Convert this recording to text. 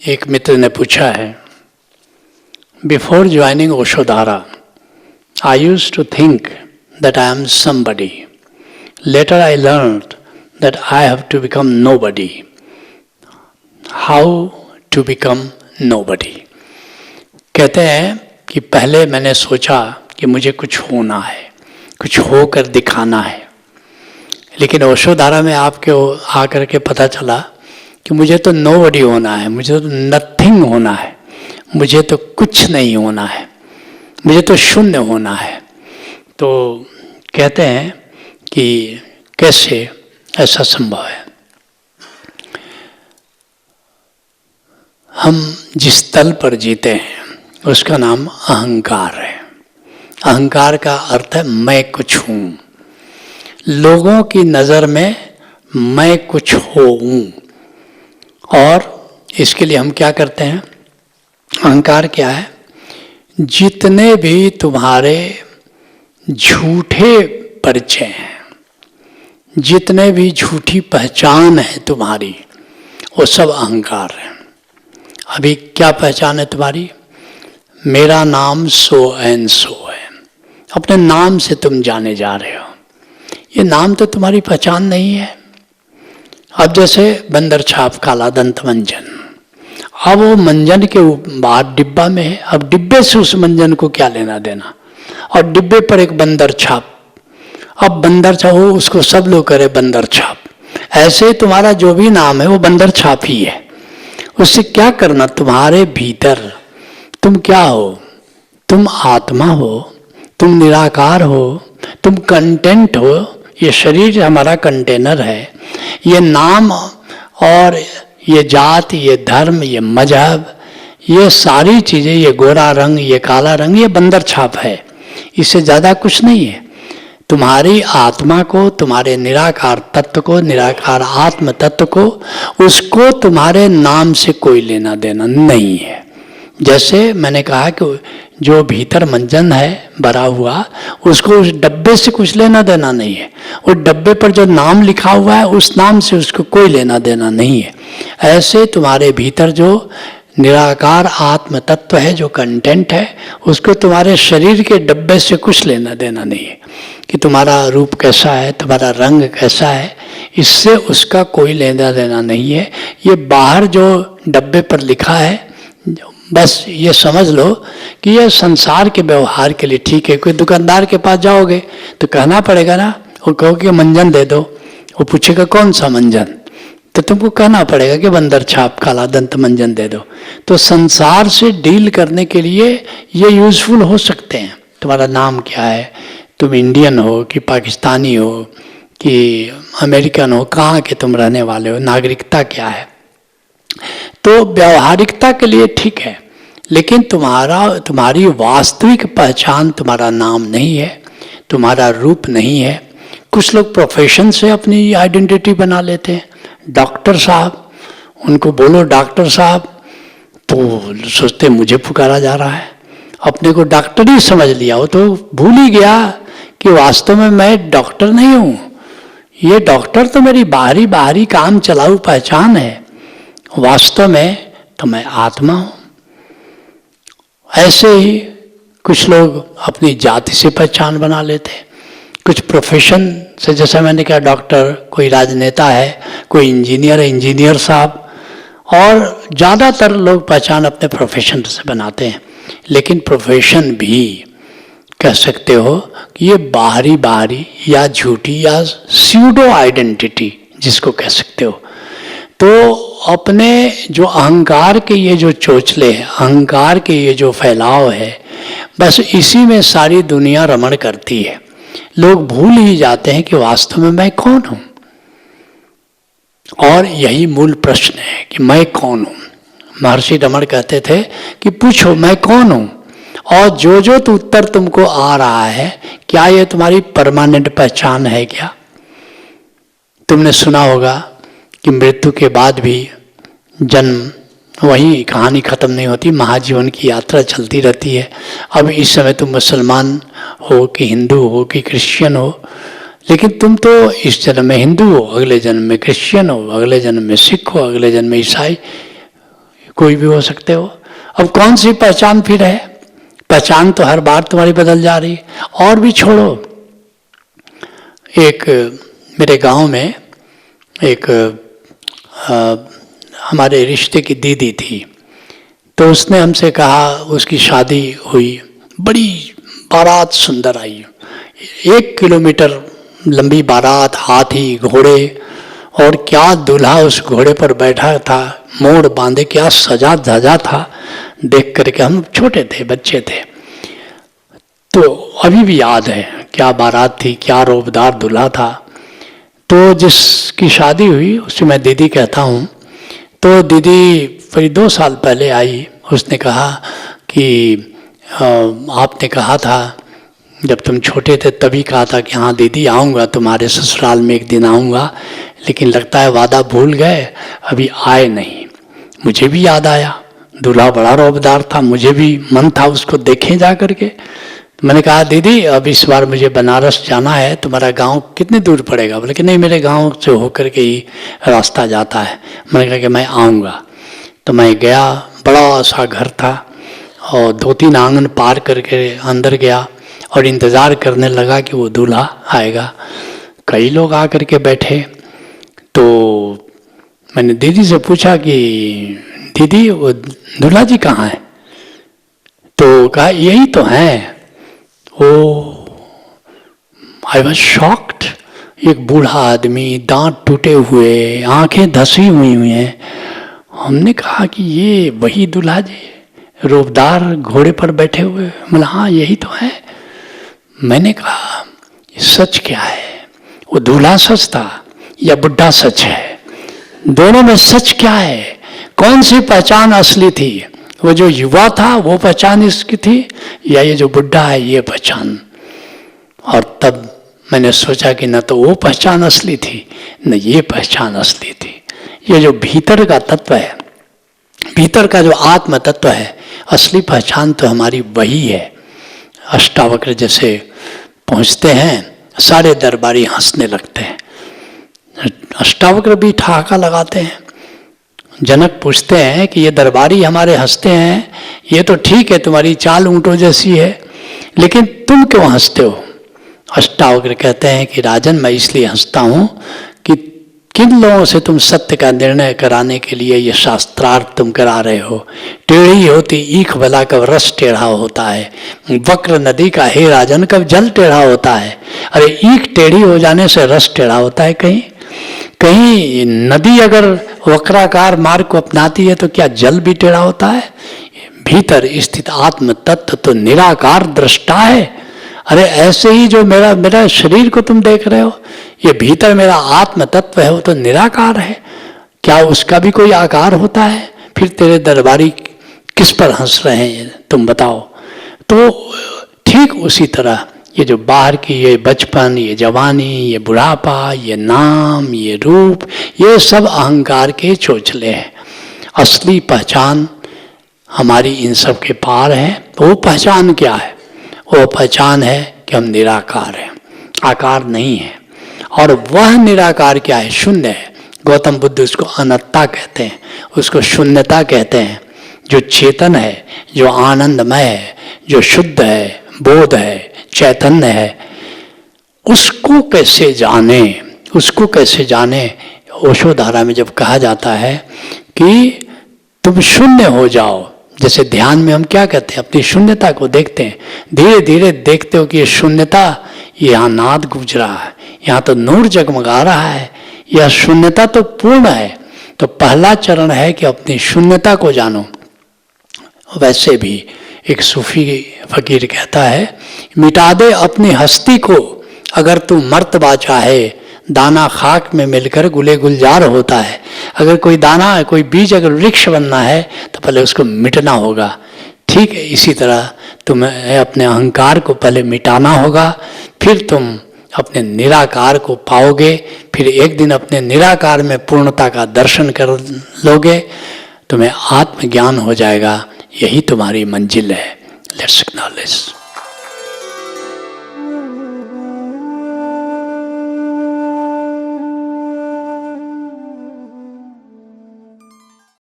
एक मित्र ने पूछा है, before joining Oshodhara I used to think that I am somebody, later I learned that I have to become nobody. How to become nobody? कहते हैं कि पहले मैंने सोचा कि मुझे कुछ होना है, कुछ होकर दिखाना है, लेकिन ओशोधारा में आपके आकर के पता चला कि मुझे तो नोबडी होना है, मुझे तो नथिंग होना है, मुझे तो कुछ नहीं होना है, मुझे तो शून्य होना है। तो कहते हैं कि कैसे ऐसा संभव है। हम जिस तल पर जीते हैं उसका नाम अहंकार है। अहंकार का अर्थ है मैं कुछ हूँ। लोगों की नज़र में मैं कुछ हूँ, और इसके लिए हम क्या करते हैं? अहंकार क्या है? जितने भी तुम्हारे झूठे परिचय हैं, जितने भी झूठी पहचान है तुम्हारी, वो सब अहंकार है। अभी क्या पहचान है तुम्हारी? मेरा नाम सो एंड सो है। अपने नाम से तुम जाने जा रहे हो। ये नाम तो तुम्हारी पहचान नहीं है। अब जैसे बंदर छाप, काला दंत मंजन, अब वो मंजन के बाहर डिब्बा में है, अब डिब्बे से उस मंजन को क्या लेना देना, और डिब्बे पर एक बंदर छाप। अब बंदर छाप हो, उसको सब लोग करे बंदर छाप। ऐसे तुम्हारा जो भी नाम है वो बंदर छाप ही है। उससे क्या करना? तुम्हारे भीतर तुम क्या हो? तुम आत्मा हो, तुम निराकार हो, तुम कंटेंट हो। ये शरीर हमारा कंटेनर है। ये नाम और ये जात, ये धर्म, ये मजहब, ये सारी चीज़ें, ये गोरा रंग, ये काला रंग, ये बंदर छाप है। इससे ज़्यादा कुछ नहीं है। तुम्हारी आत्मा को, तुम्हारे निराकार तत्व को, निराकार आत्म तत्व को, उसको तुम्हारे नाम से कोई लेना देना नहीं है। जैसे मैंने कहा कि जो भीतर मंजन है भरा हुआ, उसको उस डब्बे से कुछ लेना देना नहीं है। उस डब्बे पर जो नाम लिखा हुआ है, उस नाम से उसको कोई लेना देना नहीं है। ऐसे तुम्हारे भीतर जो निराकार आत्म तत्व है, जो कंटेंट है, उसको तुम्हारे शरीर के डब्बे से कुछ लेना देना नहीं है कि तुम्हारा रूप कैसा है, तुम्हारा रंग कैसा है, इससे उसका कोई लेना देना नहीं है। ये बाहर जो डब्बे पर लिखा है, बस ये समझ लो कि यह संसार के व्यवहार के लिए ठीक है। कोई दुकानदार के पास जाओगे तो कहना पड़ेगा ना, वो कहो कि मंजन दे दो, वो पूछेगा कौन सा मंजन, तो तुमको कहना पड़ेगा कि बंदर छाप काला दंत मंजन दे दो। तो संसार से डील करने के लिए ये यूजफुल हो सकते हैं। तुम्हारा नाम क्या है, तुम इंडियन हो कि पाकिस्तानी हो कि अमेरिकन हो, कहाँ के तुम रहने वाले हो, नागरिकता क्या है, तो व्यावहारिकता के लिए ठीक है। लेकिन तुम्हारी वास्तविक पहचान तुम्हारा नाम नहीं है, तुम्हारा रूप नहीं है। कुछ लोग प्रोफेशन से अपनी आइडेंटिटी बना लेते हैं। डॉक्टर साहब, उनको बोलो डॉक्टर साहब, तो सोचते मुझे पुकारा जा रहा है। अपने को डॉक्टर ही समझ लिया, वो तो भूल ही गया कि वास्तव में मैं डॉक्टर नहीं हूँ। ये डॉक्टर तो मेरी बाहरी काम चलाऊ पहचान है, वास्तव में तो मैं आत्मा हूँ। ऐसे ही कुछ लोग अपनी जाति से पहचान बना लेते हैं, कुछ प्रोफेशन से, जैसा मैंने कहा डॉक्टर, कोई राजनेता है, कोई इंजीनियर है, इंजीनियर साहब, और ज़्यादातर लोग पहचान अपने प्रोफेशन से बनाते हैं। लेकिन प्रोफेशन भी कह सकते हो कि ये बाहरी या झूठी या स्यूडो आइडेंटिटी जिसको कह सकते हो। तो अपने जो अहंकार के ये जो चोचले हैं, अहंकार के ये जो फैलाव है, बस इसी में सारी दुनिया रमण करती है। लोग भूल ही जाते हैं कि वास्तव में मैं कौन हूँ। और यही मूल प्रश्न है कि मैं कौन हूँ। महर्षि रमण कहते थे कि पूछो मैं कौन हूँ, और जो तो उत्तर तुमको आ रहा है, क्या ये तुम्हारी परमानेंट पहचान है क्या? तुमने सुना होगा कि मृत्यु के बाद भी जन्म, वही कहानी खत्म नहीं होती, महाजीवन की यात्रा चलती रहती है। अब इस समय तुम मुसलमान हो कि हिंदू हो कि क्रिश्चियन हो, लेकिन तुम तो इस जन्म में हिंदू हो, अगले जन्म में क्रिश्चियन हो, अगले जन्म में सिख हो, अगले जन्म में ईसाई, कोई भी हो सकते हो। अब कौन सी पहचान फिर है? पहचान तो हर बार तुम्हारी बदल जा रही है। और भी छोड़ो, एक मेरे गांव में एक हमारे रिश्ते की दीदी थी, तो उसने हमसे कहा, उसकी शादी हुई, बड़ी बारात सुंदर आई, 1 किलोमीटर लंबी बारात, हाथी घोड़े, और क्या दूल्हा उस घोड़े पर बैठा था, मोड़ बांधे, क्या सजा धजा था। देख करके हम छोटे थे, बच्चे थे, तो अभी भी याद है क्या बारात थी, क्या रोबदार दूल्हा था। तो जिसकी शादी हुई उससे मैं दीदी कहता हूँ। तो दीदी करीब 2 साल पहले आई, उसने कहा कि आपने कहा था जब तुम छोटे थे, तभी कहा था कि हाँ दीदी आऊँगा तुम्हारे ससुराल में, एक दिन आऊँगा, लेकिन लगता है वादा भूल गए, अभी आए नहीं। मुझे भी याद आया, दूल्हा बड़ा रौबदार था, मुझे भी मन था उसको देखें जा करके। मैंने कहा दीदी अब इस बार मुझे बनारस जाना है, तुम्हारा गांव कितनी दूर पड़ेगा? बोले कि नहीं, मेरे गांव से होकर के ही रास्ता जाता है। मैंने कहा कि मैं आऊँगा। तो मैं गया, बड़ा सा घर था और 2-3 आंगन पार करके अंदर गया और इंतज़ार करने लगा कि वो दूल्हा आएगा। कई लोग आकर के बैठे, तो मैंने दीदी से पूछा कि दीदी वो दूल्हा जी कहाँ है? तो कहा यही तो हैं। I was shocked. एक बूढ़ा आदमी, दांत टूटे हुए, आंखें धसी हुई हैं। हमने कहा कि ये वही दूल्हा जी, रोबदार घोड़े पर बैठे हुए? मतलब हाँ यही तो है। मैंने कहा सच क्या है? वो दूल्हा सच था या बुढ़ा सच है? दोनों में सच क्या है? कौन सी पहचान असली थी? वो जो युवा था वो पहचान इसकी थी, या ये जो बुढ़ा है ये पहचान? और तब मैंने सोचा कि न तो वो पहचान असली थी, न ये पहचान असली थी। ये जो भीतर का तत्व है, भीतर का जो आत्म तत्व है, असली पहचान तो हमारी वही है। अष्टावक्र जैसे पहुंचते हैं, सारे दरबारी हंसने लगते हैं। अष्टावक्र भी ठहाका लगाते हैं। जनक पूछते हैं कि ये दरबारी हमारे हंसते हैं, ये तो ठीक है, तुम्हारी चाल ऊंटों जैसी है, लेकिन तुम क्यों हंसते हो? अष्टावक्र कहते हैं कि राजन, मैं इसलिए हंसता हूँ कि किन लोगों से तुम सत्य का निर्णय कराने के लिए ये शास्त्रार्थ तुम करा रहे हो। टेढ़ी होती ईख भला कब रस टेढ़ा होता है, वक्र नदी का हे राजन कब जल टेढ़ा होता है। अरे ईख टेढ़ी हो जाने से रस टेढ़ा होता है? कहीं कहीं नदी अगर वक्राकार मार्ग को अपनाती है तो क्या जल भी टेढ़ा होता है? भीतर स्थित आत्म तत्व तो निराकार दृष्टा है। अरे ऐसे ही जो मेरा शरीर को तुम देख रहे हो, ये भीतर मेरा आत्म तत्व है, वो तो निराकार है। क्या उसका भी कोई आकार होता है? फिर तेरे दरबारी किस पर हंस रहे हैं तुम बताओ? तो ठीक उसी तरह ये जो बाहर की ये बचपन, ये जवानी, ये बुढ़ापा, ये नाम, ये रूप, ये सब अहंकार के चोचले हैं। असली पहचान हमारी इन सब के पार है। वो पहचान क्या है? वो पहचान है कि हम निराकार हैं, आकार नहीं है। और वह निराकार क्या है? शून्य है। गौतम बुद्ध उसको अनत्ता कहते हैं, उसको शून्यता कहते हैं। जो चेतन है, जो आनंदमय है, जो शुद्ध है, बोध है, चैतन्य है, उसको कैसे जाने? उसको कैसे जाने? ओशोधारा में जब कहा जाता है कि तुम शून्य हो जाओ, जैसे ध्यान में हम क्या कहते हैं, अपनी शून्यता को देखते हैं, धीरे धीरे देखते हो कि ये शून्यता, यहाँ नाद गुज रहा है, यहाँ तो नूर जगमगा रहा है, यह शून्यता तो पूर्ण है। तो पहला चरण है कि अपनी शून्यता को जानो। वैसे भी एक सूफी फकीर कहता है, मिटा दे अपनी हस्ती को, अगर तू मर्तबा चाहे, दाना खाक में मिलकर गुले गुलजार होता है। अगर कोई दाना, कोई बीज अगर वृक्ष बनना है तो पहले उसको मिटना होगा। ठीक है, इसी तरह तुम्हें अपने अहंकार को पहले मिटाना होगा, फिर तुम अपने निराकार को पाओगे। फिर एक दिन अपने निराकार में पूर्णता का दर्शन कर लोगे, तुम्हें आत्मज्ञान हो जाएगा। यही तुम्हारी मंजिल है। Let's acknowledge.